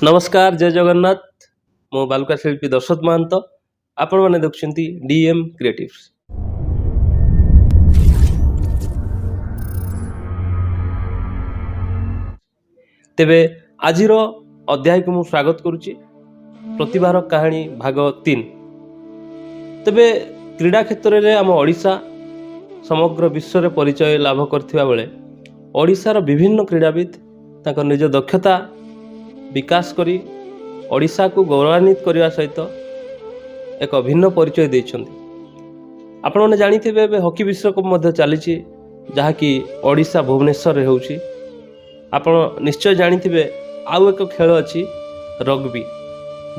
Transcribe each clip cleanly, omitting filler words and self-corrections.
नमस्कार जय जगन्नाथ मो बालुका शिल्पी दशरथ महंत आपण मैंने देखुं डीएम क्रिएटिव्स। तेबे आजिर अध्याय को मु स्वागत करुच्ची प्रतिभार कहानी भाग 3। तेबे क्रीड़ा क्षेत्र में आम ओडिशा समग्र विश्व में परिचय लाभ करथिबा बेले ओडिशार विभिन्न क्रीड़ाविद तांकर निज दक्षता विकास करी ओडिशा को गौरवान्वित करने सहित एक भिन्न परिचय देइछन्ति। आपण माने जानिथिबे एबे हॉकी विश्वकप मध्ये चलीछि जहाँकि ओडिशा भुवनेश्वर रे होउछि। आपण निश्चय जानिथिबे आउ एक खेल अछि रग्बी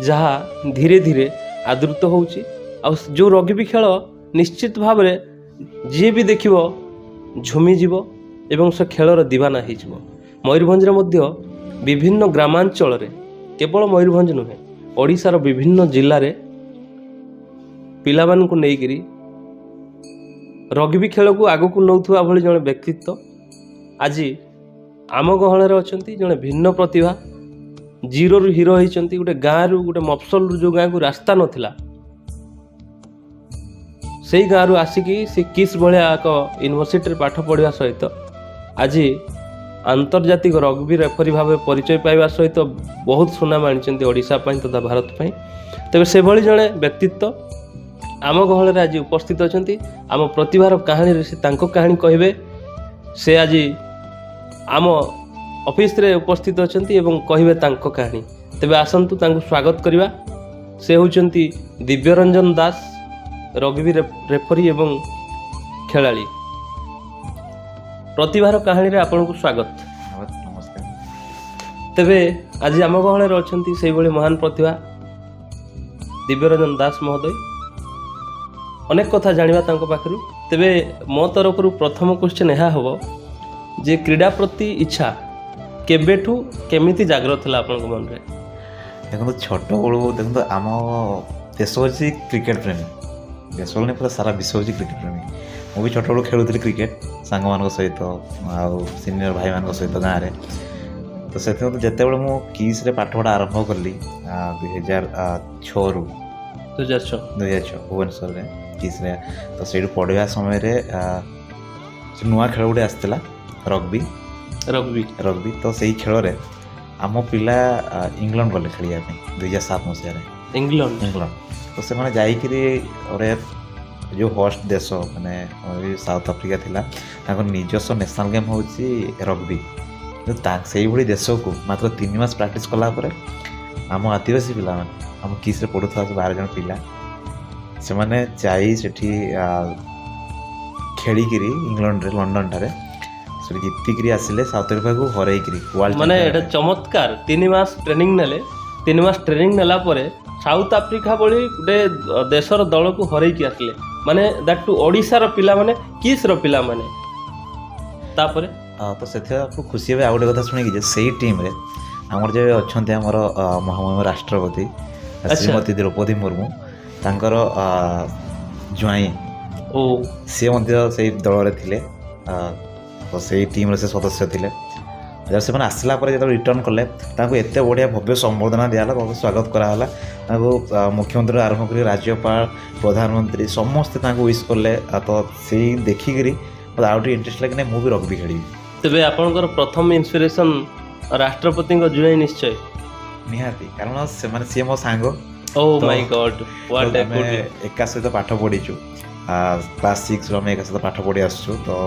जहाँ धीरे धीरे आदृत होउछि। आ जो रग्बी खेल निश्चित भाव रे जी भी देखिबो झुमी जीवो एवं से खेलर दीवाना हो जिवो। मयूरभंज रे मध्य विभिन्न ग्रामांचल रे केवल मयूरभंज नुहे ओडिशार विभिन्न जिल्ला रे पिलामान को नेइकिरी रग्बी खेल को आगु को नौथुवा भली जने व्यक्तित्व आज आम गहल अच्छा जड़े भिन्न प्रतिभा जीरो रु हीरो होती। गोटे गाँव रु गोटे मफसल जो गाँव को रास्ता नथिला से गाँव रु आसिकी से किस भाया एक यूनिवर्सिटी पाठ पढ़ा सहित आज आंतर्जातिक रग्बी रेफरी भाव परिचय पाइबा सहित बहुत सुनाम आनी ओडिशा तथा भारत पाई। तेज से भली जड़े व्यक्तित्व आम गहल आज उपस्थित अच्छा। आम प्रतिभार कहानी से कहानी कहे से आज आम ऑफिस रे उपस्थित अच्छा कहे कहानी। तेबे आसंतु तांको स्वागत करवा। से होचंती दिव्यरंजन दास रग्बी रेफरी एवं खेलाड़ी। प्रतिभार कहानी रे आपन को स्वागत। नमस्कार। तेबे आज आम गहल अच्छा से भली महान प्रतिभा दिव्यरंजन दास महोदय अनेक कथा जानिबा तांको पाखरु। तेबे मो तरफ प्रथम क्वेश्चन यह हम जे क्रीड़ा प्रति इच्छा केबेठू केमिति जागृत थला आपन मन रे? देखो छोट बड़ू देखो आम देश हूँ क्रिकेट प्रेमी। देश नहीं पूरा सारा विश्व हूँ क्रिकेट प्रेमी। मुझे छोट बड़ू खेलुली क्रिकेट सांग मान सहित आउ सीनियर भाई मान सहित गाँव में। तो से जिते बड़े मुझे किस पाठ पढ़ा आरंभ कली 2006 भुवनेश्वर में किस रे। तो से पढ़ा समय नुआ खेल गोटे आसला रग्बी रग्बी रग्बी। तो से खेल रे आम पिला इंग्लैंड गले खेलिया 2007 मसीह इंग्लैंड। तो से मैंने जाइए जो होस्ट देश माने साउथ अफ्रिका थिला निजस्व नेशनल गेम हूँ रग्बी। से भली देश को मात्र 3 मास प्रैक्टिस कला आम आदिवासी पिला आम किस पढ़ुवा 12 जन पिला से मैंने जाई सेठी खेलिकी इंग्लैंड रे लंडन ठारे से जीतिकी आसिले साउथ अफ्रिका को हरईकरी वर्ल्ड माने एटा चमत्कार। 3 मास ट्रेनिंग नेले 3 मास ट्रेनिंग नेला परे साउथ अफ्रिका भली गोटे देशर दल को हरईकी आसिले माने दैट टू ओडिशा रो पिला माने किस रो पिला माने तापरे। तो से खुशी हे आ गोटे कथा शुणी से टीम रे आमर जे अच्छा आमर महामहिम राष्ट्रपति श्रीमती द्रौपदी मुर्मू तांकर ज्वाई सी से दल थे। तो से टीम से सदस्य थे। जब से आसला जो रिटर्न कले एत बढ़िया भव्य संबर्धना दिहला भव्य स्वागत कराला। मुख्यमंत्री आरंभ कर राज्यपाल प्रधानमंत्री समस्ते विश कले। तो से देखिकी आउट इंटरेस्ट लगे नहीं मुझे रग्बी खेली। तेबे आपनकर प्रथम इंस्पिरेशन राष्ट्रपति ज्वाई निश्चय निहाती कारण से सी मो सांग। Oh my God what a good. एका सहित पाठ पढ़ीचु क्लास 6 रो एका सहित पाठ पढ़ी आसु। तो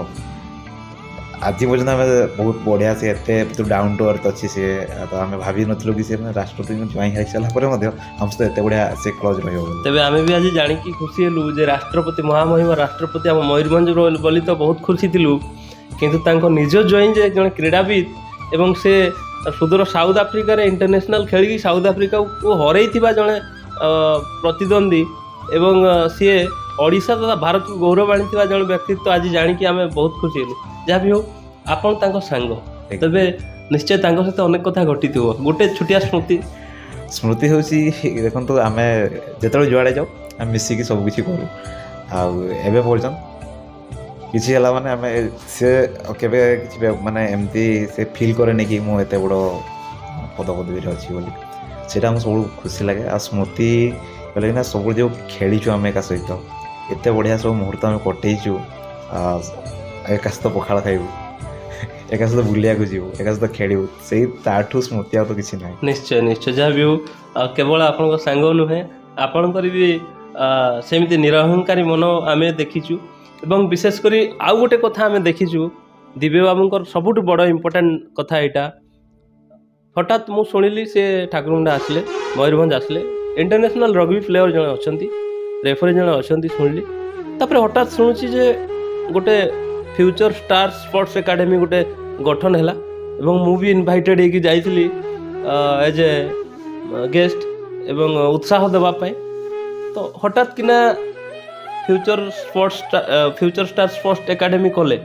आज पर्यटन आम बहुत बढ़िया से एत डाउन टू अर्थ अच्छी सी। तो आम भावी नु कि राष्ट्रपति ज्वाइन हो सारापर हम सहित एत बढ़िया से क्लोज रही। तेबे आम भी आज जानिकी खुशी हेलु जे राष्ट्रपति महामहिम राष्ट्रपति आम मयूरभंज बोली तो बहुत खुशी थिलु किंतु तांको निज ज्वाइन जे जने क्रीड़ाविद एवं से सुदूर साउथ अफ्रिका रे इंटरनेशनल खेली साउथ अफ्रिका को हरई जड़े प्रतिद्वंदी एवं सी ओडिशा तथा भारत को गौरव आनी जड़े व्यक्तित्व आज जानिकी आम बहुत खुशी हेलु। जहाँ भी हो आपण तांको सांग तेबे निश्चय तांको सहित अनेक कथा घटी थो। गोटे छोटिया स्मृति हूँ देखो आम जो जुआड़े जाऊ आम मिसिकी सबकि करूँ आबे पर्यटन किसी है माने आम सी के माने एमती से फिल करे कि मुझे बड़ पद पदवी अच्छी बोली। ସେଇଟା ଆମକୁ ସବୁଠୁ ଖୁସି ଲାଗେ। ଆଉ ସ୍ମୃତି କହିଲେ କିନା ସବୁ ଯେଉଁ ଖେଳିଛୁ ଆମେ ଏକା ସହିତ, ଏତେ ବଢ଼ିଆ ସବୁ ମୁହୂର୍ତ୍ତ ଆମେ କଟେଇଛୁ। ଏକା ସହିତ ପଖାଳ ଖାଇବୁ, ଏକା ସହିତ ବୁଲିବାକୁ ଯିବୁ, ଏକା ସହିତ ଖେଳିବୁ, ସେଇ ତାଠୁ ସ୍ମୃତି ଆଉ ତ କିଛି ନାହିଁ। ନିଶ୍ଚୟ ନିଶ୍ଚୟ, ଯାହା ବି ହଉ କେବଳ ଆପଣଙ୍କ ସାଙ୍ଗ ନୁହେଁ, ଆପଣଙ୍କର ବି ସେମିତି ନିରହଂକାରୀ ମନ ଆମେ ଦେଖିଛୁ। ଏବଂ ବିଶେଷ କରି ଆଉ ଗୋଟେ କଥା ଆମେ ଦେଖିଛୁ, ଦିବ୍ୟ ବାବୁଙ୍କର ସବୁଠୁ ବଡ଼ ଇମ୍ପୋର୍ଟାଣ୍ଟ କଥା ଏଇଟା, ହଠାତ୍ ମୁଁ ଶୁଣିଲି ସେ ଠାକୁରମୁଣ୍ଡା ଆସିଲେ, ମୟୂରଭଞ୍ଜ ଆସିଲେ, ଇଣ୍ଟରନ୍ୟାସନାଲ୍ ରଗ୍ବି ପ୍ଲେୟର ଜଣେ ଅଛନ୍ତି, ରେଫରି ଜଣେ ଅଛନ୍ତି ଶୁଣିଲି। ତାପରେ ହଠାତ୍ ଶୁଣୁଛି ଯେ ଗୋଟେ ଫ୍ୟୁଚର ଷ୍ଟାର ସ୍ପୋର୍ଟସ ଏକାଡେମୀ ଗୋଟେ ଗଠନ ହେଲା ଏବଂ ମୁଁ ବି ଇନଭାଇଟେଡ଼ ହେଇକି ଯାଇଥିଲି ଏଜ୍ ଏ ଗେଷ୍ଟ ଏବଂ ଉତ୍ସାହ ଦେବା ପାଇଁ। ତ ହଠାତ୍ କିନା ଫ୍ୟୁଚର ଷ୍ଟାର ସ୍ପୋର୍ଟସ ଏକାଡେମୀ କଲେ,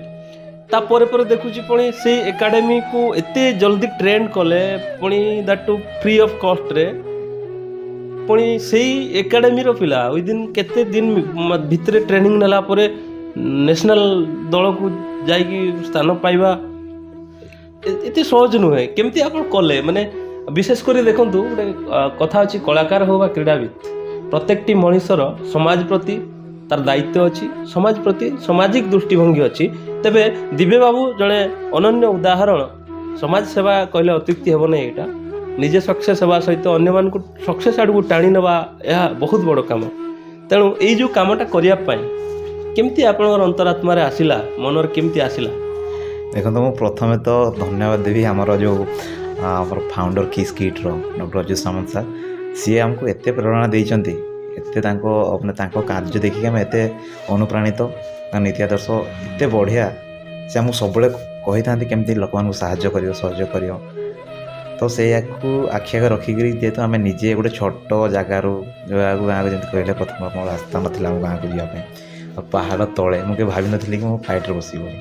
ତାପରେ ପରେ ଦେଖୁଛି ପୁଣି ସେଇ ଏକାଡେମୀକୁ ଏତେ ଜଲ୍ଦି ଟ୍ରେଣ୍ଡ କଲେ, ପୁଣି ଦ୍ୟାଟ୍ ଟୁ ଫ୍ରି ଅଫ୍ କଷ୍ଟରେ। ପୁଣି ସେଇ ଏକାଡେମୀର ପିଲା ୱିଦିନ୍ କେତେ ଦିନ ଭିତରେ ଟ୍ରେନିଂ ନେଲା ପରେ ନ୍ୟାସନାଲ୍ ଦଳକୁ ଯାଇକି ସ୍ଥାନ ପାଇବା ଏତେ ସହଜ ନୁହେଁ। କେମିତି ଆପଣ କଲେ? ମାନେ ବିଶେଷ କରି ଦେଖନ୍ତୁ, ଗୋଟେ କଥା ଅଛି, କଳାକାର ହେଉ ବା କ୍ରୀଡ଼ାବିତ, ପ୍ରତ୍ୟେକଟି ମଣିଷର ସମାଜ ପ୍ରତି ତାର ଦାୟିତ୍ୱ ଅଛି, ସମାଜ ପ୍ରତି ସାମାଜିକ ଦୃଷ୍ଟିଭଙ୍ଗୀ ଅଛି। ତେବେ ଦିବ୍ୟ ବାବୁ ଜଣେ ଅନନ୍ୟ ଉଦାହରଣ। ସମାଜ ସେବା କହିଲେ ଅତ୍ୟୁକ୍ତି ହେବ ନାହିଁ। ଏଇଟା ନିଜେ ସକ୍ସେସ୍ ହେବା ସହିତ ଅନ୍ୟମାନଙ୍କୁ ସକ୍ସେସ୍ ଆଡ଼କୁ ଟାଣି ନେବା, ଏହା ବହୁତ ବଡ଼ କାମ। ତେଣୁ ଏଇ ଯେଉଁ କାମଟା କରିବା ପାଇଁ କେମିତି ଆପଣଙ୍କର ଅନ୍ତରାତ୍ମାରେ ଆସିଲା, ମନରେ କେମିତି ଆସିଲା? ଦେଖନ୍ତୁ, ମୁଁ ପ୍ରଥମେ ତ ଧନ୍ୟବାଦ ଦେବି ଆମର ଫାଉଣ୍ଡର କିସ୍ କିଟ୍ର ଡକ୍ଟର ଅଚ୍ୟୁତ ସାମନ୍ତ ସାର୍। ସିଏ ଆମକୁ ଏତେ ପ୍ରେରଣା ଦେଇଛନ୍ତି, ଏତେ ତାଙ୍କ କାର୍ଯ୍ୟ ଦେଖିକି ଆମେ ଏତେ ଅନୁପ୍ରାଣିତ, ତାଙ୍କ ନୀତି ଆଦର୍ଶ ଏତେ ବଢ଼ିଆ। ସେ ଆମକୁ ସବୁବେଳେ କହିଥାନ୍ତି କେମିତି ଲୋକମାନଙ୍କୁ ସହଯୋଗ କରିବ। ତ ସେଇଆକୁ ଆଖି ଆଗରେ ରଖିକିରି ଯେହେତୁ ଆମେ ନିଜେ ଗୋଟେ ଛୋଟ ଜାଗାରୁ ଗାଁକୁ ଯେମିତି କହିଲେ, ପ୍ରଥମେ ଆମର ରାସ୍ତା ନଥିଲା ଆମ ଗାଁକୁ ଯିବା ପାଇଁ, ଆଉ ପାହାଡ଼ ତଳେ ମୁଁ କେବେ ଭାବିନଥିଲି କି ମୁଁ ଫ୍ଲାଇଟ୍ରେ ବସିବି ବୋଲି,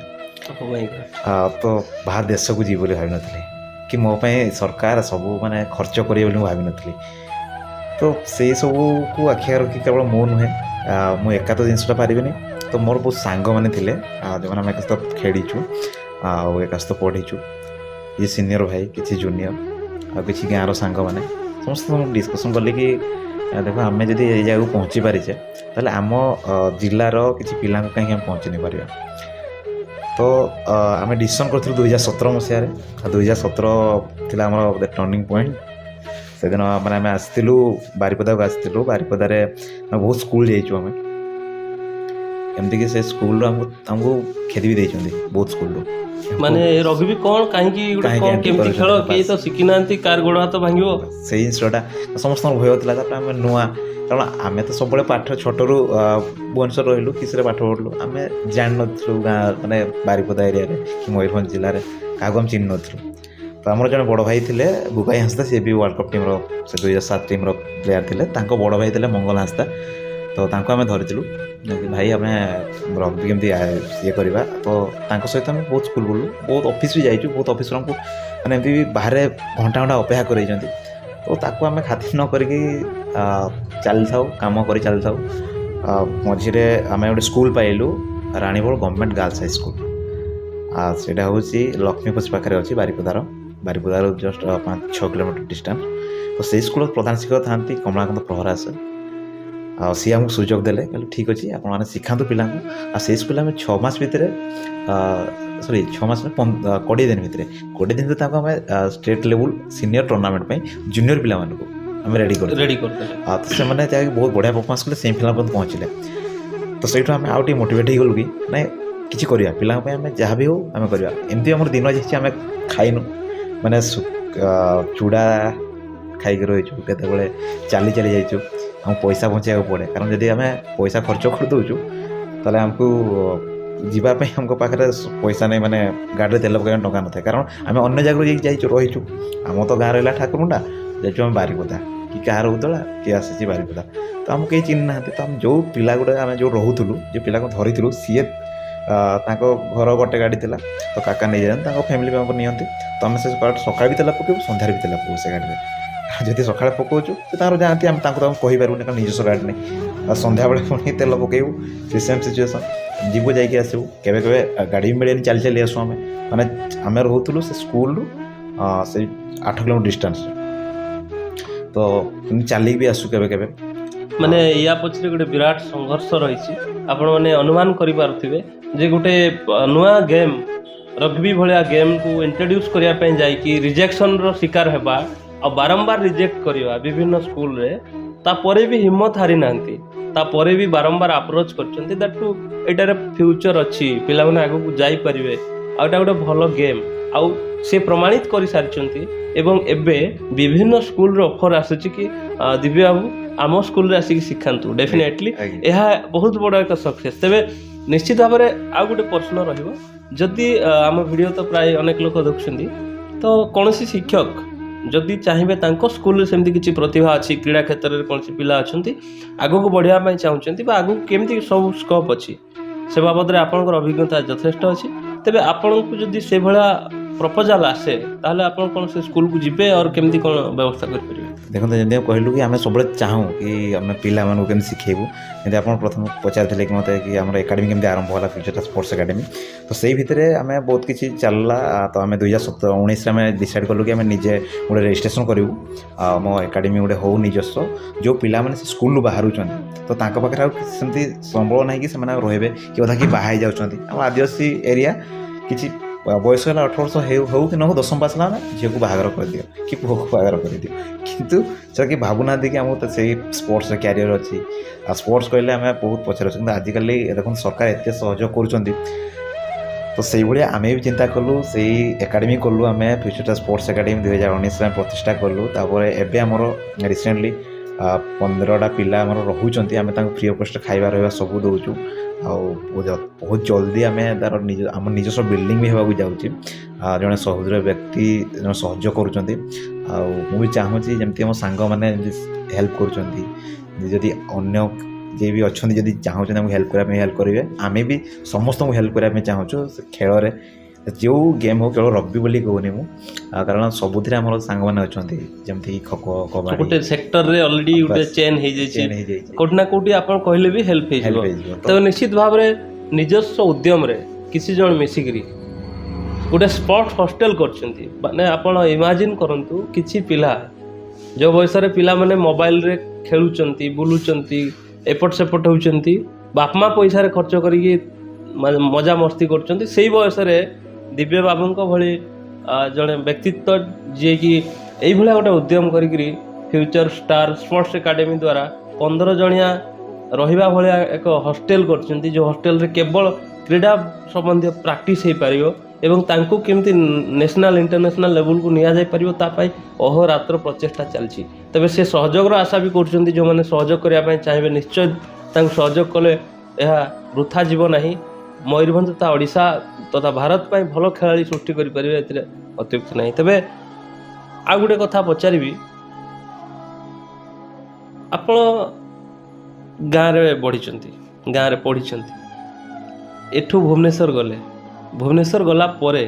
ତ ବାହାର ଦେଶକୁ ଯିବି ବୋଲି ଭାବିନଥିଲି, କି ମୋ ପାଇଁ ସରକାର ସବୁ ମାନେ ଖର୍ଚ୍ଚ କରିବେ ବୋଲି ମୁଁ ଭାବିନଥିଲି। ତ ସେଇ ସବୁକୁ ଆଖି ଆଗରେ ରଖି କେବଳ ମୁଁ ନୁହେଁ, ମୁଁ ଏକା ତ ଜିନିଷଟା ପାରିବିନି। ତ ମୋର ବହୁତ ସାଙ୍ଗମାନେ ଥିଲେ, ଯେଉଁମାନେ ଆମେ ଏକା ସହିତ ଖେଳିଛୁ ଆଉ ଏକା ସହିତ ପଢ଼ିଛୁ। କିଛି ସିନିୟର ଭାଇ, କିଛି ଜୁନିୟର, ଆଉ କିଛି ଗାଁର ସାଙ୍ଗମାନେ, ସମସ୍ତେ ମୁଁ ଡିସ୍କସନ୍ କଲି କି ଦେଖ, ଆମେ ଯଦି ଏଇ ଜାଗାକୁ ପହଞ୍ଚି ପାରିଛେ, ତାହେଲେ ଆମ ଜିଲ୍ଲାର କିଛି ପିଲାଙ୍କୁ କାହିଁକି ଆମେ ପହଞ୍ଚି ନେଇପାରିବା। ତ ଆମେ ଡିସିସନ୍ କରିଥିଲୁ 2017 ମସିହାରେ। 2017 ଥିଲା ଆମର ଟର୍ଣ୍ଣିଂ ପଏଣ୍ଟ। ସେଦିନ ମାନେ ଆମେ ଆସିଥିଲୁ ବାରିପଦାକୁ ଆସିଥିଲୁ। ବାରିପଦାରେ ଆମେ ବହୁତ ସ୍କୁଲ ଯାଇଛୁ। ଆମେ ଏମିତିକି ସେ ସ୍କୁଲରୁ ଆମକୁ ଖେଦି ବି ଦେଇଛନ୍ତି ବହୁତ ସ୍କୁଲରୁ। ମାନେ ରଗ୍ବି କ'ଣ, କାହିଁକି, କେମିତି ଖେଳ, କେହି ତ ଶିଖିନାହାନ୍ତି, କାର ଗୋଡ଼ ହାତ ଭାଙ୍ଗିବ, ସେଇ ଜିନିଷଟା ସମସ୍ତଙ୍କର ଭୟ ଥିଲା। ତାପରେ ଆମେ ନୂଆ, କାରଣ ଆମେ ତ ସବୁବେଳେ ପାଠ ଛୋଟରୁ ଭୁବନେଶ୍ୱର ରହିଲୁ, କିସିରେ ପାଠ ପଢ଼ିଲୁ, ଆମେ ଜାଣିନଥିଲୁ ଗାଁ ମାନେ ବାରିପଦା ଏରିଆରେ କି ମୟୂରଭଞ୍ଜ ଜିଲ୍ଲାରେ କାହାକୁ ଆମେ ଚିହ୍ନି ନଥିଲୁ। ତ ଆମର ଜଣେ ବଡ଼ ଭାଇ ଥିଲେ ବୁବାଇ ହାଁସଦା, ସିଏ ବି ୱାର୍ଲଡ଼ କପ୍ ଟିମ୍ର, ସେ 2007 ଟିମ୍ର ପ୍ଲେୟାର ଥିଲେ। ତାଙ୍କ ବଡ଼ ଭାଇ ଥିଲେ ମଙ୍ଗଲ ହାଁସଦା। ତ ତାଙ୍କୁ ଆମେ ଧରିଥିଲୁ, ଭାଇ ଆମେ ରଗ୍ବି କେମିତି ଇଏ କରିବା। ତ ତାଙ୍କ ସହିତ ଆମେ ବହୁତ ସ୍କୁଲ ବୁଲୁ, ବହୁତ ଅଫିସ୍ ବି ଯାଇଛୁ। ବହୁତ ଅଫିସର ଆମକୁ ମାନେ ଏମିତି ବି ବାହାରେ ଘଣ୍ଟା ଅପେକ୍ଷା କରେଇଛନ୍ତି। ତ ତାକୁ ଆମେ ଖାତିର ନ କରିକି ଚାଲିଥାଉ, କାମ କରି ଚାଲିଥାଉ। ମଝିରେ ଆମେ ଗୋଟେ ସ୍କୁଲ ପାଇଲୁ, ରାଣୀବୋଳ ଗଭର୍ଣ୍ଣମେଣ୍ଟ ଗାର୍ଲସ ହାଇ ସ୍କୁଲ। ସେଇଟା ହେଉଛି ଲକ୍ଷ୍ମୀପୋଷ ପାଖରେ ଅଛି, ବାରିପଦାରୁ ଜଷ୍ଟ 5-6 କିଲୋମିଟର ଡିଷ୍ଟାନ୍ସ। ତ ସେଇ ସ୍କୁଲର ପ୍ରଧାନ ଶିକ୍ଷକ ଥାନ୍ତି କମଳାକାନ୍ତ ପ୍ରହରା ସାର୍। ଆଉ ସିଏ ଆମକୁ ସୁଯୋଗ ଦେଲେ, କହିଲେ ଠିକ୍ ଅଛି ଆପଣମାନେ ଶିଖାନ୍ତୁ ପିଲାଙ୍କୁ। ଆଉ ସେଇ ସ୍କୁଲରେ ଆମେ 6 ମାସ ଭିତରେ 20 ଦିନ ଭିତରେ ତାଙ୍କୁ ଆମେ ଷ୍ଟେଟ୍ ଲେବୁଲ୍ ସିନିୟର ଟୁର୍ଣ୍ଣାମେଣ୍ଟ ପାଇଁ ଜୁନିୟର ପିଲାମାନଙ୍କୁ ଆମେ ରେଡ଼ି କରିଦେଲେ। ଆଉ ତ ସେମାନେ ଯାଇକି ବହୁତ ବଢ଼ିଆ ପରଫର୍ମାନ୍ସ କଲେ, ସେମିଫାଇନାଲ୍ ପର୍ଯ୍ୟନ୍ତ ପହଞ୍ଚିଲେ। ତ ସେଇଠୁ ଆମେ ଆଉ ଟିକେ ମୋଟିଭେଟ୍ ହେଇଗଲୁ କି ନାଇଁ, କିଛି କରିବା, ପିଲାଙ୍କ ପାଇଁ ଆମେ ଯାହା ବି ହଉ ଆମେ କରିବା। ଏମିତି ଆମର ଦିନ ଯାଇଛି, ଆମେ ଖାଇନୁ, ମାନେ ଚୁଡ଼ା ଖାଇକି ରହିଛୁ, କେତେବେଳେ ଚାଲି ଯାଇଛୁ। ଆମକୁ ପଇସା ବଞ୍ଚାଇବାକୁ ପଡ଼େ, କାରଣ ଯଦି ଆମେ ପଇସା ଖର୍ଚ୍ଚ କରିଦେଉଛୁ ତାହେଲେ ଆମକୁ ଯିବା ପାଇଁ ଆମ ପାଖରେ ପଇସା ନାହିଁ, ମାନେ ଗାଡ଼ିରେ ତେଲ ପକାଇବା ଟଙ୍କା ନଥାଏ। କାରଣ ଆମେ ଅନ୍ୟ ଜାଗାରୁ ଯାଇଛୁ ରହିଛୁ। ଆମ ତ ଗାଁ ରହିଲା ଠାକୁରମୁଣ୍ଡା, ଯାଇଛୁ ଆମେ ବାରିପଦା, କି କାହାର ଉଦଳା, କିଏ ଆସିଛି ବାରିପଦା। ତ ଆମକୁ କେହି ଚିହ୍ନି ନାହାନ୍ତି। ତ ଆମେ ଯେଉଁ ପିଲା ଗୁଡ଼ା ଆମେ ଯେଉଁ ରହୁଥିଲୁ, ଯେଉଁ ପିଲାଙ୍କୁ ଧରିଥିଲୁ, ସିଏ ତାଙ୍କ ଘର ଗୋଟେ ଗାଡ଼ି ଥିଲା, ତ କାକା ନେଇଯାଆନ୍ତି, ତାଙ୍କ ଫ୍ୟାମିଲି ମେମ୍ବର ନିଅନ୍ତି। ତ ଆମେ ସେ ସକାଳେ ବି ତେଲ ପକାଇବୁ, ସନ୍ଧ୍ୟାରେ ବି ତେଲ ପକାଇବୁ ସେ ଗାଡ଼ିରେ। ଯଦି ସକାଳେ ପକାଉଛୁ ସେ ତାଙ୍କର ଯାଆନ୍ତି, ଆମେ ତାଙ୍କୁ କହିପାରିବୁନି, କାରଣ ନିଜସ୍ୱ ଗାଡ଼ି ନାହିଁ। ଆଉ ସନ୍ଧ୍ୟାବେଳେ ପୁଣି ତେଲ ପକାଇବୁ, ସେ ସେମ୍ ସିଚୁଏସନ୍। ଯିବୁ ଯାଇକି ଆସିବୁ, କେବେ ଗାଡ଼ି ବି ମିଳେନି, ଚାଲି ଆସୁ। ଆମେ ରହୁଥିଲୁ ସେ ସ୍କୁଲରୁ ସେଇ 8 କିଲୋମିଟର ଡିଷ୍ଟାନ୍ସରେ। ତ ତ ଏମିତି ଚାଲିକି ବି ଆସୁ କେବେ କେବେ। ମାନେ ୟା ପଛରେ ଗୋଟେ ବିରାଟ ସଂଘର୍ଷ ରହିଛି। ଆପଣମାନେ ଅନୁମାନ କରିପାରୁଥିବେ ଯେ ଗୋଟେ ନୂଆ ଗେମ୍ ରଗ୍ବି ଭଳିଆ ଗେମ୍କୁ ଇଣ୍ଟ୍ରୋଡ୍ୟୁସ୍ କରିବା ପାଇଁ ଯାଇକି ରିଜେକ୍ସନ୍ର ଶିକାର ହେବା ଆଉ ବାରମ୍ବାର ରିଜେକ୍ଟ କରିବା ବିଭିନ୍ନ ସ୍କୁଲରେ, ତାପରେ ବି ହିମ୍ମତ ହାରି ନାହାନ୍ତି, ତାପରେ ବି ବାରମ୍ବାର ଆପ୍ରୋଚ୍ କରିଛନ୍ତି ଦ୍ୟାଟ୍ ଟୁ ଏଇଟାରେ ଫ୍ୟୁଚର୍ ଅଛି, ପିଲାମାନେ ଆଗକୁ ଯାଇପାରିବେ ଆଉ ଏଇଟା ଗୋଟେ ଭଲ ଗେମ୍, ଆଉ ସେ ପ୍ରମାଣିତ କରିସାରିଛନ୍ତି। ଏବଂ ଏବେ ବିଭିନ୍ନ ସ୍କୁଲର ଅଫର୍ ଆସୁଛି କି ଦିବ୍ୟ ବାବୁ ଆମ ସ୍କୁଲରେ ଆସିକି ଶିଖାନ୍ତୁ। ଡେଫିନେଟଲି ଆଜ୍ଞା। ଏହା ବହୁତ ବଡ଼ ଏକ ସକ୍ସେସ୍। ତେବେ ନିଶ୍ଚିତ ଭାବରେ ଆଉ ଗୋଟେ ପ୍ରଶ୍ନ ରହିବ, ଯଦି ଆମ ଭିଡ଼ିଓ ତ ପ୍ରାୟ ଅନେକ ଲୋକ ଦେଖୁଛନ୍ତି, ତ କୌଣସି ଶିକ୍ଷକ ଯଦି ଚାହିଁବେ ତାଙ୍କ ସ୍କୁଲରେ ସେମିତି କିଛି ପ୍ରତିଭା ଅଛି, କ୍ରୀଡ଼ା କ୍ଷେତ୍ରରେ କୌଣସି ପିଲା ଅଛନ୍ତି ଆଗକୁ ବଢ଼ିବା ପାଇଁ ଚାହୁଁଛନ୍ତି ବା ଆଗକୁ କେମିତି ସବୁ ସ୍କୋପ୍ ଅଛି, ସେ ବାବଦରେ ଆପଣଙ୍କର ଅଭିଜ୍ଞତା ଯଥେଷ୍ଟ ଅଛି, ତେବେ ଆପଣଙ୍କୁ ଯଦି ସେଭଳିଆ ପ୍ରପୋଜାଲ୍ ଆସେ ତାହେଲେ ଆପଣ କ'ଣ ସେ ସ୍କୁଲକୁ ଯିବେ ଆଉ କେମିତି କ'ଣ ବ୍ୟବସ୍ଥା କରିପାରିବେ? ଦେଖନ୍ତୁ, ଯେମିତି କହିଲୁ କି ଆମେ ସବୁବେଳେ ଚାହୁଁ କି ଆମେ ପିଲାମାନଙ୍କୁ କେମିତି ଶିଖେଇବୁ। ଯେମିତି ଆପଣ ପ୍ରଥମେ ପଚାରିଥିଲେ କି ମୋତେ କି ଆମର ଏକାଡେମୀ କେମିତି ଆରମ୍ଭ ହେଲା, ଫ୍ୟୁଚର୍ ସ୍ପୋର୍ଟସ୍ ଏକାଡେମୀ। ତ ସେଇ ଭିତରେ ଆମେ ବହୁତ କିଛି ଚାଲିଲା। ତ ଆମେ 2019ରେ ଆମେ ଡିସାଇଡ଼୍ କଲୁ କି ଆମେ ନିଜେ ଗୋଟେ ରେଜିଷ୍ଟ୍ରେସନ୍ କରିବୁ, ଆମ ଏକାଡେମୀ ଗୋଟେ ହଉ ନିଜସ୍ୱ। ଯେଉଁ ପିଲାମାନେ ସେ ସ୍କୁଲରୁ ବାହାରୁଛନ୍ତି ତ ତାଙ୍କ ପାଖରେ ଆଉ ସେମିତି ସମ୍ବଳ ନାହିଁ କି ସେମାନେ ଆଉ ରହିବେ କି ଅଧା କି ବାହା ହେଇଯାଉଛନ୍ତି। ଆମ ଆଦିବାସୀ ଏରିଆ କିଛି ବୟସ ହେଲା 18 ବର୍ଷ ହଉ କି ନ ହଉ, 10ମ ପାସ୍ ହେଲା ମାନେ ଝିଅକୁ ବାହାଘର କରିଦିଅ କି ପୁଅକୁ ବାହାଘର କରିଦିଅ। କିନ୍ତୁ ସେଟା କି ଭାବୁନାହାନ୍ତି କି ଆମକୁ ସେଇ ସ୍ପୋର୍ଟସରେ କ୍ୟାରିୟର ଅଛି। ଆଉ ସ୍ପୋର୍ଟସ୍ କହିଲେ ଆମେ ବହୁତ ପଛରେ ଅଛୁ, କିନ୍ତୁ ଆଜିକାଲି ଦେଖନ୍ତୁ ସରକାର ଏତେ ସହଯୋଗ କରୁଛନ୍ତି। ତ ସେଇଭଳିଆ ଆମେ ବି ଚିନ୍ତା କଲୁ, ସେଇ ଏକାଡେମୀ କଲୁ ଆମେ, ଫ୍ୟୁଚର୍ ସ୍ପୋର୍ଟସ୍ ଏକାଡେମୀ 2019ରେ ଆମେ ପ୍ରତିଷ୍ଠା କଲୁ। ତାପରେ ଏବେ ଆମର ରିସେଣ୍ଟଲି 15ଟା ପିଲା ଆମର ରହୁଛନ୍ତି, ଆମେ ତାଙ୍କୁ ଫ୍ରି ଅଫ୍ କଷ୍ଟ ଖାଇବା ରହିବା ସବୁ ଦେଉଛୁ। ଆଉ ବହୁତ ଜଲ୍ଦି ଆମେ ତାର ଆମ ନିଜସ୍ୱ ବିଲ୍ଡିଂ ବି ହେବାକୁ ଯାଉଛି। ଜଣେ ସହୃଦୟ ବ୍ୟକ୍ତି ଜଣେ ସହଯୋଗ କରୁଛନ୍ତି। ଆଉ ମୁଁ ବି ଚାହୁଁଛି ଯେମିତି ଆମ ସାଙ୍ଗମାନେ ଯେମିତି ହେଲ୍ପ କରୁଛନ୍ତି, ଯଦି ଅନ୍ୟ ଯିଏ ବି ଅଛନ୍ତି ଯଦି ଚାହୁଁଛନ୍ତି ଆମକୁ ହେଲ୍ପ କରିବା ପାଇଁ ହେଲ୍ପ କରିବେ। ଆମେ ବି ସମସ୍ତଙ୍କୁ ହେଲ୍ପ କରିବା ପାଇଁ ଚାହୁଁଛୁ ଖେଳରେ, ଯେଉଁ ଗେମ୍ ହଉ, କେବଳ ରଗ୍ବି ବୋଲି କହୁନି ମୁଁ, କାରଣ ସବୁଥିରେ ଆମର ସାଙ୍ଗମାନେ ଅଛନ୍ତି, ଯେମିତି ଖୋଖୋ, କବାଡି। ଗୋଟେ ସେକ୍ଟରରେ ଅଲରେଡି ଗୋଟେ ଚେନ୍ ହେଇଯାଇଛି, କୋଉଠି ନା କୋଉଠି ଆପଣ କହିଲେ ବି ହେଲ୍ପ ହେଇଯିବ। ତେବେ ନିଶ୍ଚିତ ଭାବରେ ନିଜସ୍ୱ ଉଦ୍ୟମରେ କିଛି ଜଣ ମିଶିକିରି ଗୋଟେ ସ୍ପୋର୍ଟସ୍ ହଷ୍ଟେଲ କରିଛନ୍ତି। ମାନେ ଆପଣ ଇମାଜିନ୍ କରନ୍ତୁ, କିଛି ପିଲା ଯେଉଁ ବୟସରେ ପିଲାମାନେ ମୋବାଇଲରେ ଖେଳୁଛନ୍ତି, ବୁଲୁଛନ୍ତି, ଏପଟ ସେପଟ ହେଉଛନ୍ତି, ବାପା ମା ପଇସାରେ ଖର୍ଚ୍ଚ କରିକି ମଜାମସ୍ତି କରୁଛନ୍ତି, ସେଇ ବୟସରେ ଦିବ୍ୟ ବାବୁଙ୍କ ଭଳି ଜଣେ ବ୍ୟକ୍ତିତ୍ୱ ଯିଏକି ଏଇଭଳିଆ ଗୋଟେ ଉଦ୍ୟମ କରିକିରି ଫ୍ୟୁଚର୍ ଷ୍ଟାର ସ୍ପୋର୍ଟସ୍ ଏକାଡେମୀ ଦ୍ୱାରା 15 ଜଣିଆ ରହିବା ଭଳିଆ ଏକ ହଷ୍ଟେଲ କରିଛନ୍ତି, ଯେଉଁ ହଷ୍ଟେଲରେ କେବଳ କ୍ରୀଡ଼ା ସମ୍ବନ୍ଧୀୟ ପ୍ରାକ୍ଟିସ୍ ହେଇପାରିବ ଏବଂ ତାଙ୍କୁ କେମିତି ନ୍ୟାସନାଲ୍ ଇଣ୍ଟରନ୍ୟାସନାଲ୍ ଲେଭେଲକୁ ନିଆଯାଇପାରିବ ତା ପାଇଁ ଅହୋରାତ୍ର ପ୍ରଚେଷ୍ଟା ଚାଲିଛି। ତେବେ ସେ ସହଯୋଗର ଆଶା ବି କରୁଛନ୍ତି, ଯେଉଁମାନେ ସହଯୋଗ କରିବା ପାଇଁ ଚାହିଁବେ ନିଶ୍ଚୟ ତାଙ୍କୁ ସହଯୋଗ କଲେ ଏହା ବୃଥା ଯିବ ନାହିଁ। ମୟୂରଭଞ୍ଜ ତଥା ଓଡ଼ିଶା ତଥା ଭାରତ ପାଇଁ ଭଲ ଖେଳାଳି ସୃଷ୍ଟି କରିପାରିବେ, ଏଥିରେ ଅତ୍ୟୁକ୍ତି ନାହିଁ। ତେବେ ଆଉ ଗୋଟେ କଥା ପଚାରିବି, ଆପଣ ଗାଁରେ ବଢ଼ିଛନ୍ତି, ଗାଁରେ ପଢ଼ିଛନ୍ତି, ଏଠୁ ଭୁବନେଶ୍ୱର ଗଲେ, ଭୁବନେଶ୍ୱର ଗଲା ପରେ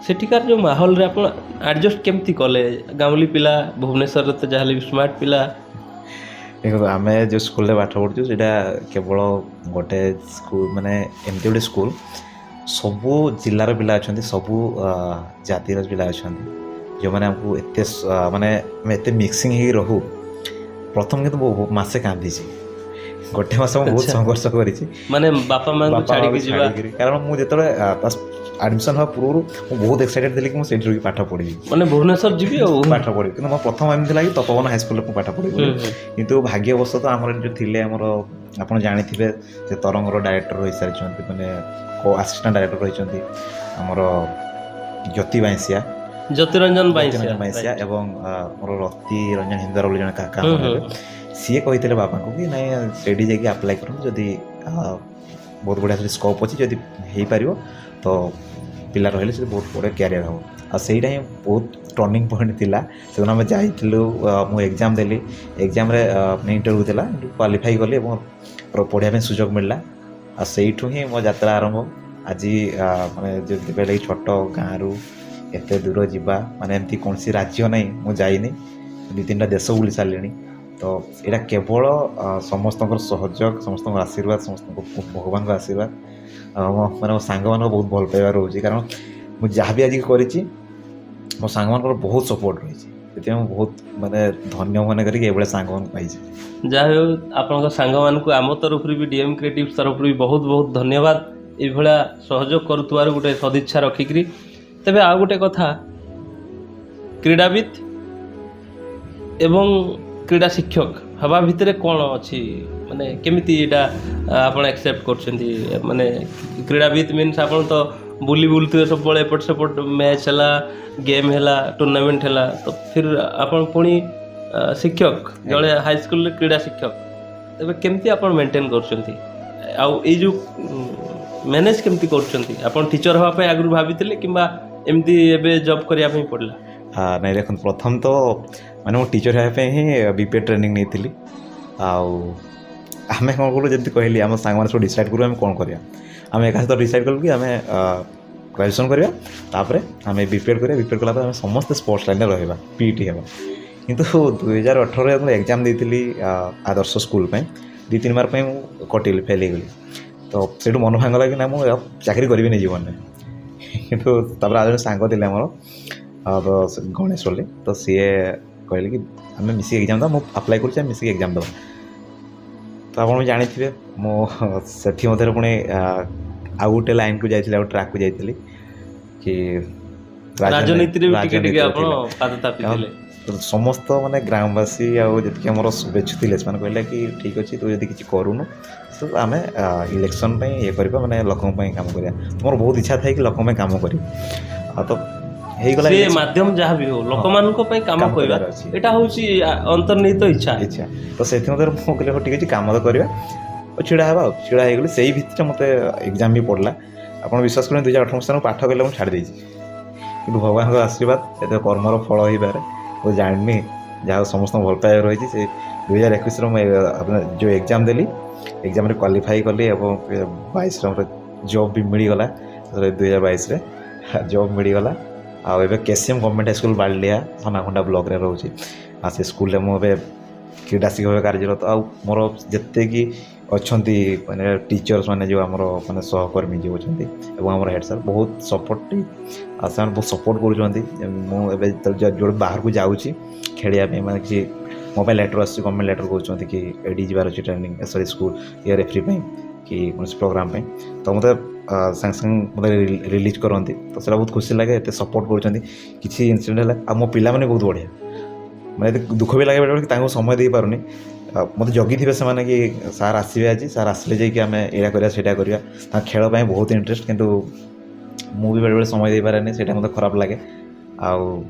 ସେଠିକାର ଯେଉଁ ମାହୋଲରେ ଆପଣ ଆଡ଼ଜଷ୍ଟ କେମିତି କଲେ? ଗାଉଁଲି ପିଲା, ଭୁବନେଶ୍ୱରରେ ତ ଯାହାହେଲେ ବି ସ୍ମାର୍ଟ ପିଲା। ଦେଖନ୍ତୁ, ଆମେ ଯେଉଁ ସ୍କୁଲରେ ପାଠ ପଢ଼ୁଛୁ ସେଇଟା କେବଳ ଗୋଟେ ସ୍କୁଲ, ମାନେ ଏମିତି ଗୋଟେ ସ୍କୁଲ, ସବୁ ଜିଲ୍ଲାର ପିଲା ଅଛନ୍ତି, ସବୁ ଜାତିର ପିଲା ଅଛନ୍ତି, ଯେଉଁମାନେ ଆମକୁ ଏତେ ମାନେ ଆମେ ଏତେ ମିକ୍ସିଂ ହେଇକି ରହୁ। ପ୍ରଥମ କିନ୍ତୁ ମାସେ କାନ୍ଦିଛି, ଗୋଟେ ମାସ ମୁଁ ବହୁତ ସଂଘର୍ଷ କରିଛି, ମାନେ ବାପା ମାଙ୍କୁ ଛାଡ଼ିକି ଯିବା। କାରଣ ମୁଁ ଯେତେବେଳେ ଆଡ଼ମିସନ୍ ହେବା ପୂର୍ବରୁ ମୁଁ ବହୁତ ଏକ୍ସାଇଟେଡ଼ ଥିଲି କି ମୁଁ ସେଇଠି ରହିକି ପାଠ ପଢ଼ିବି, ମାନେ ଭୁବନେଶ୍ୱର ଯିବି ଆଉ ପାଠ ପଢ଼ିବି। କିନ୍ତୁ ମୋ ପ୍ରଥମ ଏମିତି ଥିଲା କି ତପୋବନ ହାଇସ୍କୁଲରେ ମୁଁ ପାଠ ପଢ଼ିବି। କିନ୍ତୁ ଭାଗ୍ୟବଶତଃ ଆମର ଯେଉଁ ଥିଲେ, ଆମର ଆପଣ ଜାଣିଥିବେ ସେ ତରଙ୍ଗର ଡାଇରେକ୍ଟର ରହିସାରିଛନ୍ତି, ମାନେ ଆସିଷ୍ଟାଣ୍ଟ ଡାଇରେକ୍ଟର ରହିଛନ୍ତି ଆମର ଜ୍ୟୋତିରଞ୍ଜନ ବାଇଁଶିଆ ଏବଂ ମୋର ରତି ରଞ୍ଜନ ହିନ୍ଦର ବୋଲି ଜଣେ କାକା ହେବେ। ସିଏ କହିଥିଲେ ବାବାଙ୍କୁ କି ନାଇଁ ସେଇଠି ଯାଇକି ଆପ୍ଲାଏ କରନ୍ତୁ, ଯଦି ବହୁତ ବଢ଼ିଆ ସେଠି ସ୍କୋପ୍ ଅଛି, ଯଦି ହେଇପାରିବ ତ ପିଲା ରହିଲେ ସେଠି ବହୁତ ବଢ଼ିଆ କ୍ୟାରିୟର ହେବ। ଆଉ ସେଇଟା ହିଁ ବହୁତ ଟର୍ଣ୍ଣିଂ ପଏଣ୍ଟ ଥିଲା। ସେଦିନ ଆମେ ଯାଇଥିଲୁ, ମୁଁ ଏକ୍ଜାମ୍ ଦେଲି, ଏକ୍ଜାମ୍ରେ ଇଣ୍ଟରଭ୍ୟୁ ଥିଲା, କ୍ୱାଲିଫାଇ କଲି ଏବଂ ପଢ଼ିବା ପାଇଁ ସୁଯୋଗ ମିଳିଲା। ଆଉ ସେଇଠୁ ହିଁ ମୋ ଯାତ୍ରା ଆରମ୍ଭ। ଆଜି ମାନେ ଯେମିତି କହିଲେ ଛୋଟ ଗାଁରୁ ଏତେ ଦୂର ଯିବା, ମାନେ ଏମିତି କୌଣସି ରାଜ୍ୟ ନାହିଁ ମୁଁ ଯାଇନି, 2-3ଟା ଦେଶ ବୁଲି ସାରିଲିଣି। ତ ଏଇଟା କେବଳ ସମସ୍ତଙ୍କର ସହଯୋଗ, ସମସ୍ତଙ୍କର ଆଶୀର୍ବାଦ, ସମସ୍ତଙ୍କ ଭଗବାନଙ୍କ ଆଶୀର୍ବାଦ, ମାନେ ମୋ ସାଙ୍ଗମାନଙ୍କ ବହୁତ ଭଲ ପାଇବା ରହୁଛି। କାରଣ ମୁଁ ଯାହା ବି ଆଜି କରିଛି ମୋ ସାଙ୍ଗମାନଙ୍କର ବହୁତ ସପୋର୍ଟ ରହିଛି। ସେଥିପାଇଁ ମୁଁ ବହୁତ ମାନେ ଧନ୍ୟ ମନେ କରିକି ଏଭଳିଆ ସାଙ୍ଗମାନଙ୍କୁ ପାଇଛି। ଯାହା ହେଉ ଆପଣଙ୍କ ସାଙ୍ଗମାନଙ୍କୁ ଆମ ତରଫରୁ ବି ଡିଏମ୍ କ୍ରିଏଟିଭ୍ସ ତରଫରୁ ବି ବହୁତ ବହୁତ ଧନ୍ୟବାଦ ଏଇଭଳିଆ ସହଯୋଗ କରୁଥିବାରୁ, ଗୋଟେ ସଦିଚ୍ଛା ରଖିକିରି। ତେବେ ଆଉ ଗୋଟେ କଥା, କ୍ରୀଡ଼ାବିତ୍ ଏବଂ କ୍ରୀଡ଼ା ଶିକ୍ଷକ ହେବା ଭିତରେ କ'ଣ ଅଛି, ମାନେ କେମିତି ଏଇଟା ଆପଣ ଆକ୍ସେପ୍ଟ କରୁଛନ୍ତି? ମାନେ କ୍ରୀଡ଼ାବିତ୍ ମିନ୍ସ ଆପଣ ତ ବୁଲୁଥିବେ ସବୁବେଳେ, ଏପଟ ସେପଟ ମ୍ୟାଚ୍ ହେଲା, ଗେମ୍ ହେଲା, ଟୁର୍ଣ୍ଣାମେଣ୍ଟ ହେଲା, ତ ଫିର୍ ଆପଣ ପୁଣି ଶିକ୍ଷକ, ଜଣେ ହାଇସ୍କୁଲରେ କ୍ରୀଡ଼ା ଶିକ୍ଷକ, ତେବେ କେମିତି ଆପଣ ମେଣ୍ଟେନ୍ କରୁଛନ୍ତି? ଆଉ ଏଇ ଯେଉଁ ମ୍ୟାନେଜ୍ କେମିତି କରୁଛନ୍ତି? ଆପଣ ଟିଚର୍ ହେବା ପାଇଁ ଆଗରୁ ଭାବିଥିଲେ କିମ୍ବା ଏମିତି ଏବେ ଜବ୍ କରିବା ପାଇଁ ପଡ଼ିଲା? ନାଇଁ ଦେଖନ୍ତୁ, ପ୍ରଥମ ତ ମାନେ ମୁଁ ଟିଚର୍ ହେବା ପାଇଁ ହିଁ BPED ଟ୍ରେନିଂ ନେଇଥିଲି। ଆଉ ଆମେ କ'ଣ କଲୁ, ଯେମିତି କହିଲି ଆମ ସାଙ୍ଗମାନେ ସବୁ ଡିସାଇଡ଼୍ କରୁ ଆମେ କ'ଣ କରିବା। ଆମେ ଏକା ସହିତ ଡିସାଇଡ଼୍ କଲୁ କି ଆମେ ଗ୍ରାଜୁଏସନ୍ କରିବା, ତାପରେ ଆମେ BPED କରିବା। BPED କଲା ପରେ ଆମେ ସମସ୍ତେ ସ୍ପୋର୍ଟସ୍ ଲାଇନ୍ରେ ରହିବା, PET ହେବା। କିନ୍ତୁ 2018ରେ ଯେତେବେଳେ ଏକ୍ଜାମ୍ ଦେଇଥିଲି ଆଦର୍ଶ ସ୍କୁଲ୍ ପାଇଁ, 2-3 ମାର୍କ ପାଇଁ ମୁଁ କଟିଲି, ଫେଲ୍ ହେଇଗଲି। ତ ସେଇଠୁ ମନ ଭାଙ୍ଗିଲା କି ନା ମୁଁ ଚାକିରି କରିବିନି ଜୀବନରେ। କିନ୍ତୁ ତାପରେ ଆଉ ଜଣେ ସାଙ୍ଗ ଥିଲେ ଆମର, ତ ଗଣେଶ ବୋଲି, ତ ସିଏ କହିଲେ କି ଆମେ ମିଶିକି ଏକ୍ଜାମ୍ ଦେବା, ମୁଁ ଆପ୍ଲାଏ କରୁଛି, ଆମେ ମିଶିକି ଏକ୍ଜାମ୍ ଦେବା। ତ ଆପଣ ବି ଜାଣିଥିବେ ମୁଁ ସେଥିମଧ୍ୟରେ ପୁଣି ଆଉ ଗୋଟେ ଲାଇନ୍କୁ ଯାଇଥିଲି, ଆଉ ଟ୍ରାକ୍କୁ ଯାଇଥିଲି କି ରାଜନୀତିରେ ବି ଟିକେ ଆପଣ ପାଦ ଥାପିଥିଲେ। ସମସ୍ତ ମାନେ ଗ୍ରାମବାସୀ ଆଉ ଯେତିକି ଆମର ଶୁଭେଚ୍ଛୁ ଥିଲେ, ସେମାନେ କହିଲେ କି ଠିକ୍ ଅଛି, ତୁ ଯଦି କିଛି କରୁନୁ ତ ଆମେ ଇଲେକ୍ସନ୍ ପାଇଁ ଇଏ କରିବା, ମାନେ ଲୋକଙ୍କ ପାଇଁ କାମ କରିବା। ମୋର ବହୁତ ଇଚ୍ଛା ଥାଏ କି ଲୋକଙ୍କ ପାଇଁ କାମ କରିବି। ଆଉ ତ ହେଇଗଲା, ସେ ମାଧ୍ୟମ ଯାହା ବି ହଉ ଲୋକମାନଙ୍କ ପାଇଁ କାମ କରିବା, ଅଛି, ଏଇଟା ହେଉଛି ଅନ୍ତର୍ନିହିତ ଇଚ୍ଛା। ତ ସେଥିମଧ୍ୟରେ ମୁଁ କହିଲି ହଉ ଠିକ୍ ଅଛି, କାମ ତ କରିବା, ଆଉ ଛିଡ଼ା ହେବା। ଆଉ ଛିଡ଼ା ହେଇଗଲି। ସେଇ ଭିତରେ ମୋତେ ଏକ୍ଜାମ୍ ବି ପଡ଼ିଲା। ଆପଣ ବିଶ୍ୱାସ କরেন 2018 ମସିହାରେ ମୁଁ ପାଠ କଲେ ମୁଁ ଛାଡ଼ି ଦେଇଛି, କିନ୍ତୁ ଭଗବାନଙ୍କ ଆଶୀର୍ବାଦ, ଏତେ କର୍ମର ଫଳ ହେଇପାରେ ମୁଁ ଜାଣିନି। ଯାହା ହଉ ସମସ୍ତଙ୍କୁ ଭଲ ପାଇବା ରହିଛି। ସେ 2021ରେ ମୁଁ ଯେଉଁ ଏକ୍ଜାମ୍ ଦେଲି, ଏକ୍ଜାମ୍ରେ କ୍ୱାଲିଫାଇ କଲି ଏବଂ 22ରେ ମୋର ଜବ୍ ବି ମିଳିଗଲା। 2022ରେ ଜବ୍ ମିଳିଗଲା। ଆଉ ଏବେ KCM ଗଭର୍ଣ୍ଣମେଣ୍ଟ ହାଇସ୍କୁଲ ବାଳିଆ ସନାଖଣ୍ଡା ବ୍ଲକରେ ରହୁଛି। ଆଉ ସେ ସ୍କୁଲରେ ମୁଁ ଏବେ କ୍ରୀଡ଼ା ଶିକ୍ଷକ ଭାବେ କାର୍ଯ୍ୟରତ। ଆଉ ମୋର ଯେତିକି ଅଛନ୍ତି ମାନେ ଟିଚର୍ସ ମାନେ, ଯେଉଁ ଆମର ମାନେ ସହକର୍ମୀ ଯେଉଁ ଅଛନ୍ତି ଏବଂ ଆମର ହେଡ଼୍ ସାର୍, ବହୁତ ସପୋର୍ଟିଭ୍। ଆଉ ସେମାନେ ବହୁତ ସପୋର୍ଟ କରୁଛନ୍ତି। ମୁଁ ଏବେ ଯେଉଁଠି ବାହାରକୁ ଯାଉଛି ଖେଳିବା ପାଇଁ, ମାନେ କିଛି ମୋ ପାଇଁ ଲେଟର୍ ଆସୁଛି, ଗଭର୍ଣ୍ଣମେଣ୍ଟ ଲେଟର୍ କହୁଛନ୍ତି କି ଏଇଠି ଯିବାର ଅଛି ଟ୍ରେନିଂ, ସରି ସ୍କୁଲ ଇଏ ରେଫ୍ରି ପାଇଁ କି କୌଣସି ପ୍ରୋଗ୍ରାମ୍ ପାଇଁ, ତ ମୋତେ ସାଙ୍ଗେ ସାଙ୍ଗେ ମୋତେ ରିଲିଜ୍ କରନ୍ତି। ତ ସେଇଟା ବହୁତ ଖୁସି ଲାଗେ, ଏତେ ସପୋର୍ଟ କରୁଛନ୍ତି। କିଛି ଇନସିଡେଣ୍ଟ ହେଲା, ଆଉ ମୋ ପିଲାମାନେ ବହୁତ ବଢ଼ିଆ, ମାନେ ଏତେ ଦୁଃଖ ବି ଲାଗେ ବେଳେବେଳେ କି ତାଙ୍କୁ ସମୟ ଦେଇପାରୁନି। ମୋତେ ଜଗିଥିବେ ସେମାନେ କି ସାର୍ ଆସିବେ ଆଜି, ସାର୍ ଆସିଲେ ଯାଇକି ଆମେ ଏଇଟା କରିବା ସେଇଟା କରିବା। ତାଙ୍କ ଖେଳ ପାଇଁ ବହୁତ ଇଣ୍ଟରେଷ୍ଟ, କିନ୍ତୁ ମୁଁ ବି ବେଳେବେଳେ ସମୟ ଦେଇପାରେନି, ସେଇଟା ମୋତେ ଖରାପ ଲାଗେ। ଆଉ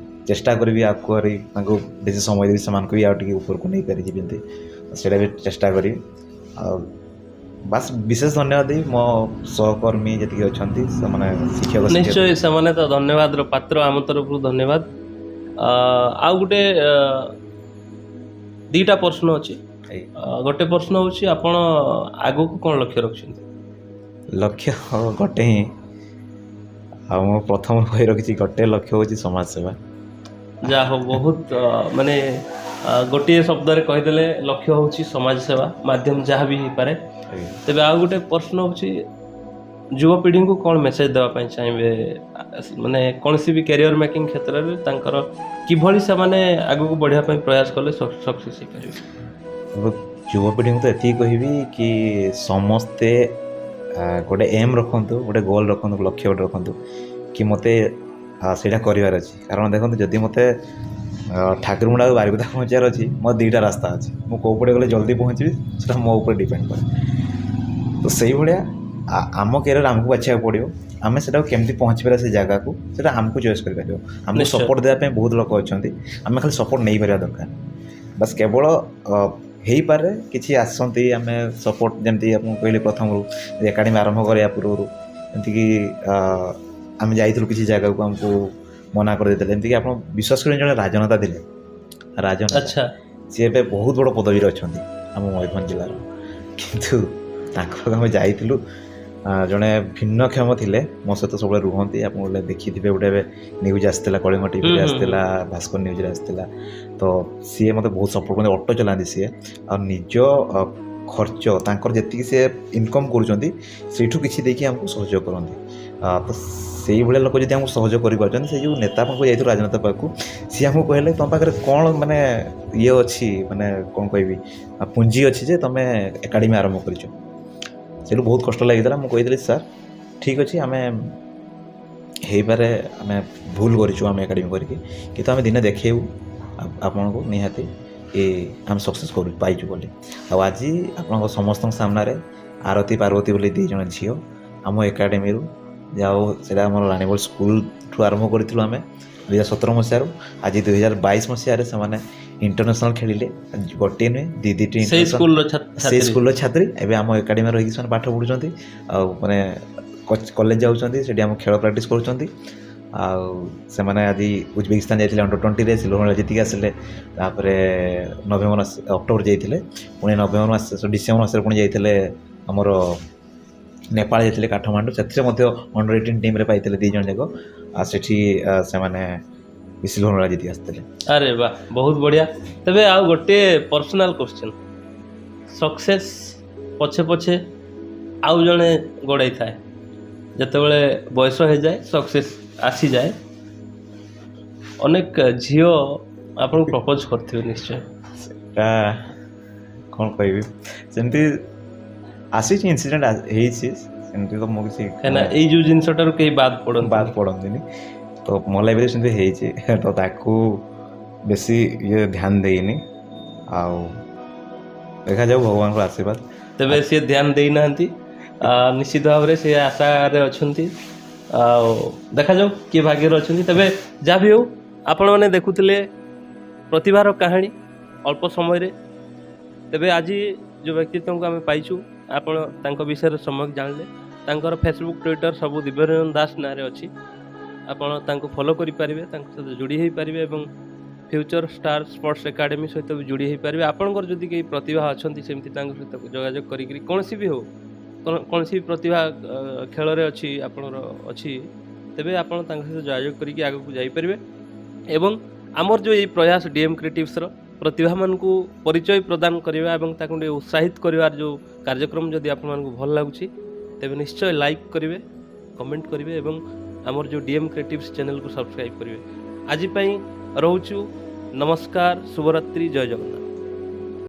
ଚେଷ୍ଟା କରିବି ଆଗକୁ କରି ତାଙ୍କୁ ବେଶୀ ସମୟ ଦେବି, ସେମାନଙ୍କୁ ବି ଆଉ ଟିକେ ଉପରକୁ ନେଇପାରିବି ଯେମିତି, ସେଇଟା ବି ଚେଷ୍ଟା କରିବି। ଆଉ ବାସ୍ ବିଶେଷ ଧନ୍ୟବାଦ ଦେଇ ମୋ ସହକର୍ମୀ ଯେତିକି ଅଛନ୍ତି, ସେମାନେ ଶିକ୍ଷକ। ନିଶ୍ଚୟ ସେମାନେ ତ ଧନ୍ୟବାଦର ପାତ୍ର, ଆମ ତରଫରୁ ଧନ୍ୟବାଦ। ଆଉ ଗୋଟେ ଦୁଇଟା ପ୍ରଶ୍ନ ଅଛି। ଗୋଟେ ପ୍ରଶ୍ନ ହେଉଛି, ଆପଣ ଆଗକୁ କ'ଣ ଲକ୍ଷ୍ୟ ରଖିଛନ୍ତି? ଲକ୍ଷ୍ୟ ଗୋଟେ ହିଁ, ଆଉ ମୁଁ ପ୍ରଥମ କହି ରଖିଛି, ଗୋଟେ ଲକ୍ଷ୍ୟ ହେଉଛି ସମାଜ ସେବା। ଯାହା ହଉ, ବହୁତ ମାନେ ଗୋଟିଏ ଶବ୍ଦରେ କହିଦେଲେ ଲକ୍ଷ୍ୟ ହେଉଛି ସମାଜ ସେବା, ମାଧ୍ୟମ ଯାହା ବି ହେଇପାରେ। ତେବେ ଆଉ ଗୋଟେ ପ୍ରଶ୍ନ ହେଉଛି, ଯୁବପିଢ଼ିଙ୍କୁ କ'ଣ ମେସେଜ୍ ଦେବା ପାଇଁ ଚାହିଁବେ, ମାନେ କୌଣସି ବି କ୍ୟାରିୟର ମେକିଂ କ୍ଷେତ୍ରରେ ତାଙ୍କର କିଭଳି ସେମାନେ ଆଗକୁ ବଢ଼ିବା ପାଇଁ ପ୍ରୟାସ କଲେ ସକ୍ସେସ୍ ହେଇପାରିବେ? ଯୁବପିଢ଼ିଙ୍କୁ ତ ଏତିକି କହିବି କି ସମସ୍ତେ ଗୋଟେ ଏମ୍ ରଖନ୍ତୁ, ଗୋଟେ ଗୋଲ୍ ରଖନ୍ତୁ, ଲକ୍ଷ୍ୟ ଗୋଟେ ରଖନ୍ତୁ କି ମୋତେ ସେଇଟା କରିବାର ଅଛି। କାରଣ ଦେଖନ୍ତୁ, ଯଦି ମୋତେ ଠାକୁରମୁଣ୍ଡା ଆଉ ବାରିପଦା ପହଞ୍ଚିବାର ଅଛି, ମୋର ଦୁଇଟା ରାସ୍ତା ଅଛି। ମୁଁ କେଉଁ ପଟେ ଗଲେ ଜଲ୍ଦି ପହଞ୍ଚିବି, ସେଟା ମୋ ଉପରେ ଡିପେଣ୍ଡ କରେ। ତ ସେଇଭଳିଆ ଆମ କ୍ୟାରିୟର ଆମକୁ ବାଛିବାକୁ ପଡ଼ିବ। ଆମେ ସେଟାକୁ କେମିତି ପହଞ୍ଚିପାରିବା ସେ ଜାଗାକୁ, ସେଇଟା ଆମକୁ ଚଏସ୍ କରିପାରିବ। ଆମକୁ ସପୋର୍ଟ ଦେବା ପାଇଁ ବହୁତ ଲୋକ ଅଛନ୍ତି, ଆମେ ଖାଲି ସପୋର୍ଟ ନେଇପାରିବା ଦରକାର। ବାସ୍ କେବଳ ହେଇପାରେ କିଛି ଆସନ୍ତି, ଆମେ ସପୋର୍ଟ, ଯେମିତି ଆପଣଙ୍କୁ କହିଲି ପ୍ରଥମରୁ ଏକାଡେମୀ ଆରମ୍ଭ କରିବା ପୂର୍ବରୁ, ଏମିତିକି ଆମେ ଯାଇଥିଲୁ କିଛି ଜାଗାକୁ, ଆମକୁ ମନା କରିଦେଇଥିଲେ। ଏମିତିକି ଆପଣ ବିଶ୍ୱାସ କରିବେନି, ଜଣେ ରାଜନେତା ଥିଲେ, ରାଜନେତା, ସିଏ ଏବେ ବହୁତ ବଡ଼ ପଦବୀରେ ଅଛନ୍ତି ଆମ ମୟୂରଭଞ୍ଜ ଜିଲ୍ଲାର। କିନ୍ତୁ ତାଙ୍କ ପାଖକୁ ଆମେ ଯାଇଥିଲୁ, ଜଣେ ଭିନ୍ନକ୍ଷମ ଥିଲେ, ମୋ ସହିତ ସବୁବେଳେ ରୁହନ୍ତି। ଆପଣ ଗୋଟେ ଦେଖିଥିବେ, ଗୋଟେ ଏବେ ନ୍ୟୁଜ୍ ଆସିଥିଲା, କଳିଙ୍ଗ ଟିଭିରେ ଆସିଥିଲା, ଭାସ୍କର ନ୍ୟୁଜ୍ରେ ଆସିଥିଲା। ତ ସିଏ ମୋତେ ବହୁତ ସପୋର୍ଟ କରନ୍ତି, ଅଟୋ ଚଲାନ୍ତି ସିଏ, ଆଉ ନିଜ ଖର୍ଚ୍ଚ ତାଙ୍କର ଯେତିକି ସିଏ ଇନକମ୍ କରୁଛନ୍ତି ସେଇଠୁ କିଛି ଦେଇକି ଆମକୁ ସହଯୋଗ କରନ୍ତି। ତ ସେଇଭଳିଆ ଲୋକ ଯଦି ଆମକୁ ସହଯୋଗ କରିପାରୁଛନ୍ତି, ସେ ଯେଉଁ ନେତା ପାଖକୁ ଯାଇଥିଲୁ ରାଜନେତା ପାଖକୁ, ସିଏ ଆମକୁ କହିଲେ ତୁମ ପାଖରେ କ'ଣ ମାନେ ଇଏ ଅଛି, ମାନେ କ'ଣ କହିବି ପୁଞ୍ଜି ଅଛି ଯେ ତୁମେ ଏକାଡେମୀ ଆରମ୍ଭ କରିଛ। ସେଇଠୁ ବହୁତ କଷ୍ଟ ଲାଗିଥିଲା। ମୁଁ କହିଥିଲି ସାର୍ ଠିକ୍ ଅଛି, ଆମେ ହେଇପାରେ ଆମେ ଭୁଲ କରିଛୁ ଆମେ ଏକାଡେମୀ କରିକି, କିନ୍ତୁ ଆମେ ଦିନେ ଦେଖେଇବୁ ଆପଣଙ୍କୁ ନିହାତି ଆମେ ସକ୍ସେସ୍ ପାଇଛୁ ବୋଲି। ଆଉ ଆଜି ଆପଣଙ୍କ ସମସ୍ତଙ୍କ ସାମ୍ନାରେ ଆରତୀ ପାର୍ବତୀ ବୋଲି 2 ଜଣ ଝିଅ ଆମ ଏକାଡେମୀରୁ, ଯାହା ହଉ ସେଇଟା ଆମର ରାଣୀବୋଲ ସ୍କୁଲଠୁ ଆରମ୍ଭ କରିଥିଲୁ ଆମେ 2017 ମସିହାରୁ। ଆଜି 2022 ମସିହାରେ ସେମାନେ ଇଣ୍ଟରନ୍ୟାସନାଲ୍ ଖେଳିଲେ, ଗୋଟିଏ ନୁହେଁ 2ଟି ସେଇ ସ୍କୁଲର ଛାତ୍ରୀ ଏବେ ଆମ ଏକାଡେମୀରେ ରହିକି ସେମାନେ ପାଠ ପଢ଼ୁଛନ୍ତି, ଆଉ ମାନେ କଲେଜ ଯାଉଛନ୍ତି, ସେଠି ଆମ ଖେଳ ପ୍ରାକ୍ଟିସ୍ କରୁଛନ୍ତି। ଆଉ ସେମାନେ ଆଜି ଉଜବେକିସ୍ତାନ ଯାଇଥିଲେ ଅଣ୍ଡର-20ରେ, ସିଲଭର ମେଡାଲ ଜିତିକି ଆସିଲେ। ତାପରେ ଅକ୍ଟୋବର ଯାଇଥିଲେ, ପୁଣି ଡିସେମ୍ବର ମାସରେ ପୁଣି ଯାଇଥିଲେ ଆମର ନେପାଳ ଯାଇଥିଲେ କାଠମାଣ୍ଡୁ, ସେଥିରେ ମଧ୍ୟ ଅଣ୍ଡର-18 ଟିମ୍ରେ ପାଇଥିଲେ 2 ଜଣ ଯାକ। ଆଉ ସେଠି ସେମାନେ ସିଲଭର ମେଡାଲ ଜିତିକି ଆସିଥିଲେ। ଆରେ ବା, ବହୁତ ବଢ଼ିଆ। ତେବେ ଆଉ ଗୋଟିଏ ପର୍ସନାଲ୍ କ୍ୱେଶ୍ଚନ୍, ସକ୍ସେସ୍ ପଛେ ପଛେ ଆଉ ଜଣେ ଗୋଡ଼େଇଥାଏ, ଯେତେବେଳେ ବୟସ ହେଇଯାଏ ସକ୍ସେସ୍ ଆସିଯାଏ, ଅନେକ ଝିଅ ଆପଣଙ୍କୁ ପ୍ରପୋଜ କରିଥିବେ ନିଶ୍ଚୟ। ସେଟା କ'ଣ କହିବି, ସେମିତି ଆସିଛି, ଇନସିଡେଣ୍ଟ ହେଇଛି, ସେମିତି ତ ମୁଁ କିଛି କାହିଁକିନା ଏଇ ଯେଉଁ ଜିନିଷଟାରୁ କେହି ବାଦ ପଡ଼ନ୍ତିନି, ତ ମୋ ଲାଇଫରେ ସେମିତି ହେଇଛି, ତ ତାକୁ ବେଶୀ ଧ୍ୟାନ ଦେଇନି। ଆଉ ଦେଖାଯାଉ ଭଗବାନଙ୍କର ଆଶୀର୍ବାଦ। ତେବେ ସିଏ ଧ୍ୟାନ ଦେଇନାହାନ୍ତି, ନିଶ୍ଚିତ ଭାବରେ ସେ ଆଶାରେ ଅଛନ୍ତି, ଆଉ ଦେଖାଯାଉ କିଏ ଭାଗ୍ୟରେ ଅଛନ୍ତି। ତେବେ ଯାହା ବି ହେଉ, ଆପଣମାନେ ଦେଖୁଥିଲେ ପ୍ରତିଭାର କାହାଣୀ ଅଳ୍ପ ସମୟରେ। ତେବେ ଆଜି ଯେଉଁ ବ୍ୟକ୍ତିତ୍ୱଙ୍କୁ ଆମେ ପାଇଛୁ, ଆପଣ ତାଙ୍କ ବିଷୟରେ ସମ୍ୟକ ଜାଣିଲେ। ତାଙ୍କର ଫେସବୁକ୍, ଟ୍ୱିଟର ସବୁ ଦିବ୍ୟରଞ୍ଜନ ଦାସ ନାଁରେ ଅଛି। ଆପଣ ତାଙ୍କୁ ଫଲୋ କରିପାରିବେ, ତାଙ୍କ ସହିତ ଯୋଡ଼ି ହୋଇପାରିବେ ଏବଂ ଫ୍ୟୁଚର ଷ୍ଟାର ସ୍ପୋର୍ଟସ୍ ଏକାଡେମୀ ସହିତ ବି ଯୋଡ଼ି ହୋଇପାରିବେ। ଆପଣଙ୍କର ଯଦି କେହି ପ୍ରତିଭା ଅଛନ୍ତି, ସେମିତି ତାଙ୍କ ସହିତ ଯୋଗାଯୋଗ କରିକିରି କୌଣସି ବି ହେଉ, କୌଣସି ବି ପ୍ରତିଭା ଖେଳରେ ଅଛି, ଆପଣଙ୍କର ଅଛି, ତେବେ ଆପଣ ତାଙ୍କ ସହିତ ଯୋଗାଯୋଗ କରିକି ଆଗକୁ ଯାଇପାରିବେ। ଏବଂ ଆମର ଯେଉଁ ଏଇ ପ୍ରୟାସ ଡିଏମ୍ କ୍ରିଏଟିଭ୍ସର ପ୍ରତିଭାମାନଙ୍କୁ ପରିଚୟ ପ୍ରଦାନ କରିବା ଏବଂ ତାକୁ ଟିକେ ଉତ୍ସାହିତ କରିବାର ଯେଉଁ କାର୍ଯ୍ୟକ୍ରମ ଯଦି ଆପଣମାନଙ୍କୁ ଭଲ ଲାଗୁଛି, ତେବେ ନିଶ୍ଚୟ ଲାଇକ୍ କରିବେ, କମେଣ୍ଟ କରିବେ ଏବଂ ଆମର ଯେଉଁ ଡିଏମ୍ କ୍ରିଏଟିଭ୍ସ ଚ୍ୟାନେଲକୁ ସବସ୍କ୍ରାଇବ୍ କରିବେ। ଆଜି ପାଇଁ ରହୁଛୁ, ନମସ୍କାର, ଶୁଭରାତ୍ରି, ଜୟ ଜଗନ୍ନାଥ।